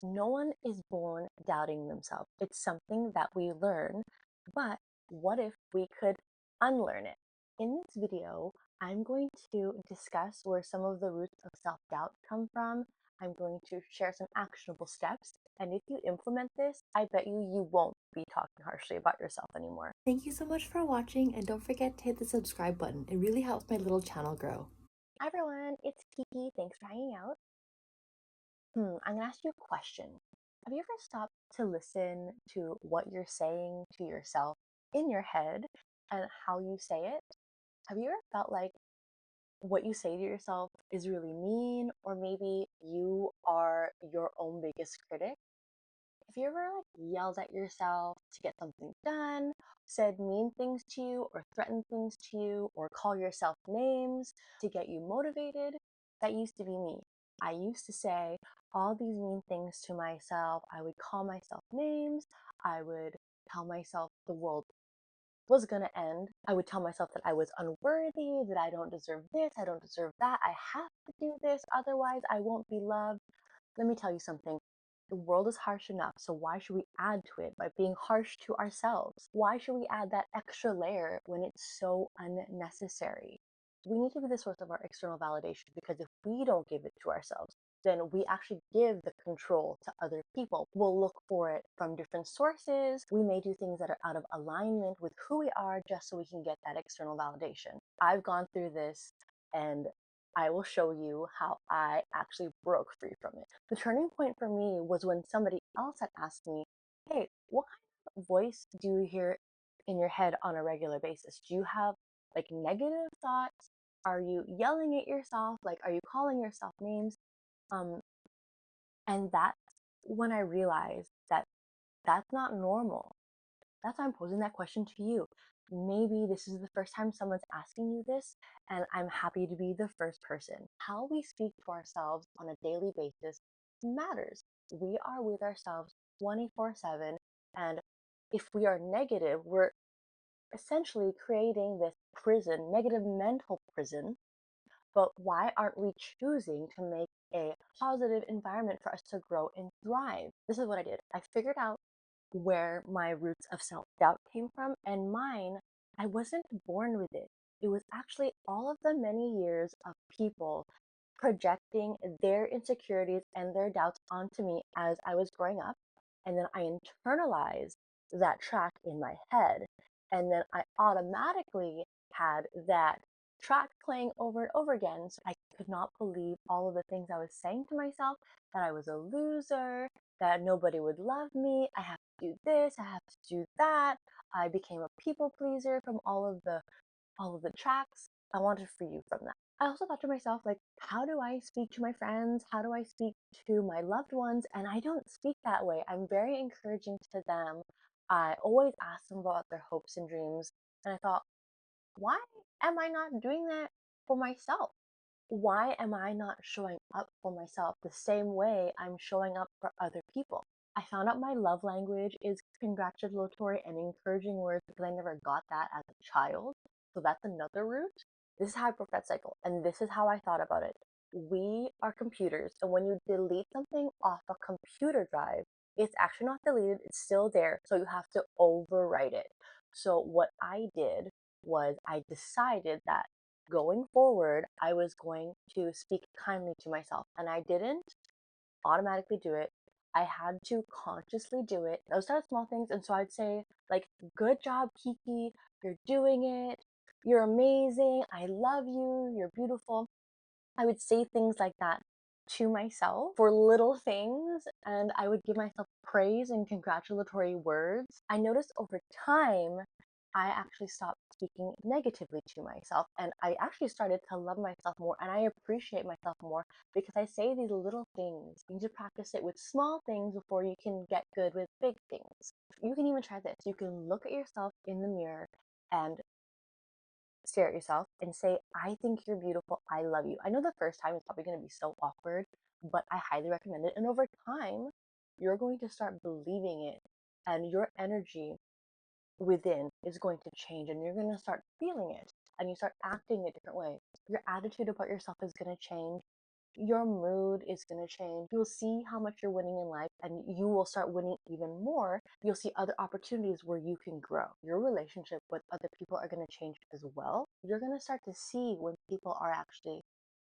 No one is born doubting themselves. It's something that we learn, but what if we could unlearn it? In this video, I'm going to discuss where some of the roots of self doubt come from. I'm going to share some actionable steps, and if you implement this, I bet you won't be talking harshly about yourself anymore. Thank you so much for watching, and don't forget to hit the subscribe button. It really helps my little channel grow. Hi everyone, it's Kiki. Thanks for hanging out. I'm gonna ask you a question. Have you ever stopped to listen to what you're saying to yourself in your head and how you say it? Have you ever felt like what you say to yourself is really mean, or maybe you are your own biggest critic? Have you ever yelled at yourself to get something done, said mean things to you, or threatened things to you, or call yourself names to get you motivated? That used to be me. I used to say all these mean things to myself. I would call myself names. I would tell myself the world was going to end. I would tell myself that I was unworthy, that I don't deserve this, I don't deserve that. I have to do this, otherwise, I won't be loved. Let me tell you something. The world is harsh enough, so why should we add to it by being harsh to ourselves? Why should we add that extra layer when it's so unnecessary? We need to be the source of our external validation, because if we don't give it to ourselves, then we actually give the control to other people. We'll look for it from different sources. We may do things that are out of alignment with who we are just so we can get that external validation. I've gone through this, and I will show you how I actually broke free from it. The turning point for me was when somebody else had asked me, "Hey, what kind of voice do you hear in your head on a regular basis? Do you have negative thoughts? Are you yelling at yourself? Like, are you calling yourself names?" Um, and that's when I realized that that's not normal. That's why I'm posing that question to you. Maybe this is the first time someone's asking you this, and I'm happy to be the first person. How we speak to ourselves on a daily basis matters. We are with ourselves 24/7, and if we are negative, we're essentially creating this prison, negative mental prison. But why aren't we choosing to make a positive environment for us to grow and thrive? This is what I did. I figured out where my roots of self doubt came from, and mine, I wasn't born with it. It was actually all of the many years of people projecting their insecurities and their doubts onto me as I was growing up. And then I internalized that track in my head. And then I automatically had that track playing over and over again. So I could not believe all of the things I was saying to myself, that I was a loser, that nobody would love me. I have to do this, I have to do that. I became a people pleaser from all of the tracks. I wanted to free you from that. I also thought to myself, like, how do I speak to my friends? How do I speak to my loved ones? And I don't speak that way. I'm very encouraging to them. I always ask them about their hopes and dreams. And I thought, why am I not doing that for myself? Why am I not showing up for myself the same way I'm showing up for other people? I found out my love language is congratulatory and encouraging words because I never got that as a child. So that's another root. This is how I broke that cycle, and this is how I thought about it. We are computers, and when you delete something off a computer drive, it's actually not deleted, it's still there. So you have to overwrite it. So what I did was I decided that going forward, I was going to speak kindly to myself. And I didn't automatically do it. I had to consciously do it. Those are small things. And so I'd say, like, good job, Kiki. You're doing it. You're amazing. I love you. You're beautiful. I would say things like that to myself for little things, and I would give myself praise and congratulatory words. I noticed over time, I actually stopped speaking negatively to myself, and I actually started to love myself more and I appreciate myself more because I say these little things. You need to practice it with small things before you can get good with big things. You can even try this. You can look at yourself in the mirror and stare at yourself and say, "I think you're beautiful. I love you." I know the first time is probably going to be so awkward, but I highly recommend it. And over time, you're going to start believing it, and your energy within is going to change, and you're going to start feeling it, and you start acting a different way. Your attitude about yourself is going to change, your mood is going to change. You'll see how much you're winning in life and you will start winning even more. You'll see other opportunities where you can grow. Your relationship with other people are going to change as well. You're going to start to see when people are actually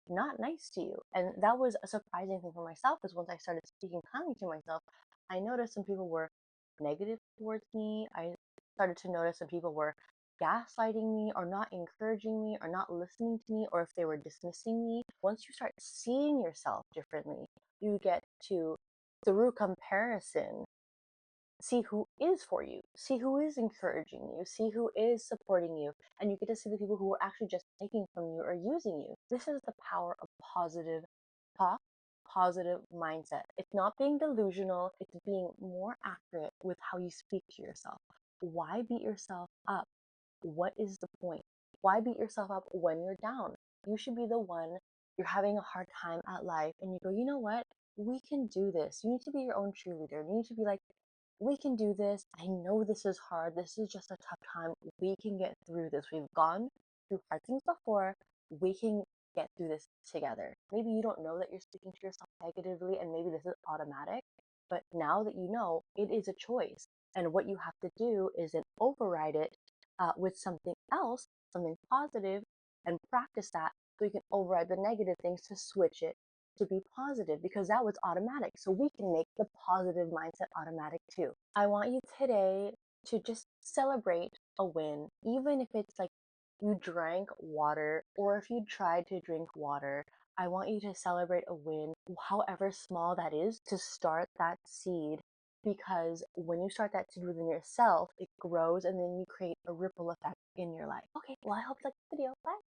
not nice to you. And that was a surprising thing for myself is once I started speaking kindly to myself, I noticed some people were negative towards me. I started to notice some people were gaslighting me or not encouraging me or not listening to me or if they were dismissing me. Once you start seeing yourself differently, you get to, through comparison, see who is for you, see who is encouraging you, see who is supporting you, and you get to see the people who are actually just taking from you or using you. This is the power of positive talk, positive mindset. It's not being delusional, it's being more accurate with how you speak to yourself. Why beat yourself up? What is the point? Why beat yourself up when you're down? You should be the one, you're having a hard time at life and you go, you know what? We can do this. You need to be your own cheerleader. You need to be like, we can do this. I know this is hard. This is just a tough time. We can get through this. We've gone through hard things before. We can get through this together. Maybe you don't know that you're speaking to yourself negatively, and maybe this is automatic, but now that you know, it is a choice. And what you have to do is then override it with something else, something positive, and practice that so you can override the negative things to switch it to be positive because that was automatic. So we can make the positive mindset automatic too. I want you today to just celebrate a win, even if it's like you drank water or if you tried to drink water. I want you to celebrate a win, however small that is, to start that seed because when you start that seed within yourself, it grows and then you create a ripple effect in your life. Okay, well, I hope you liked the video. Bye.